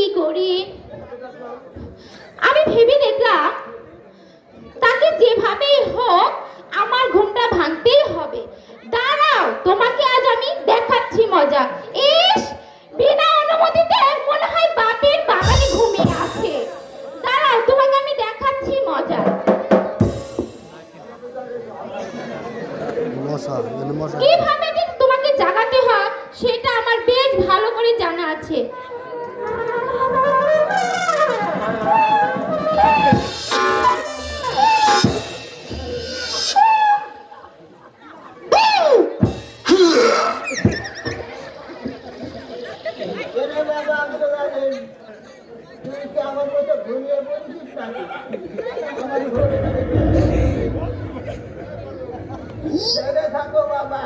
কি করি? আমি ভেবে দেখলাম তাকে যেভাবেই হোক আমার ঘুমটা ভাঙতেই হবে। দাঁড়াও, তোমাকে আজ আমি দেখাচ্ছি মজা। ইস, বিনা অনুমতিতে মনে হয় বাপের বাগানে ঘুমিয়ে আছে। দাঁড়াও, তোমাকে আমি দেখাচ্ছি মজা। কিভাবে যে তোমাকে জাগাতে হয় সেটা আমার বেশ ভালো করে জানা আছে। থাকো বাবা।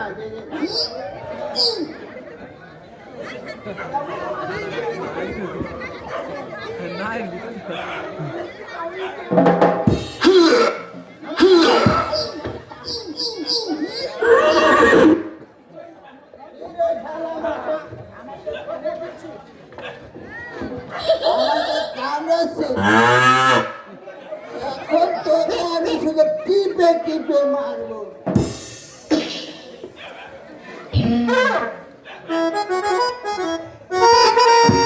এখন তোকে আমি শুধু টিপে টিপে মারবো।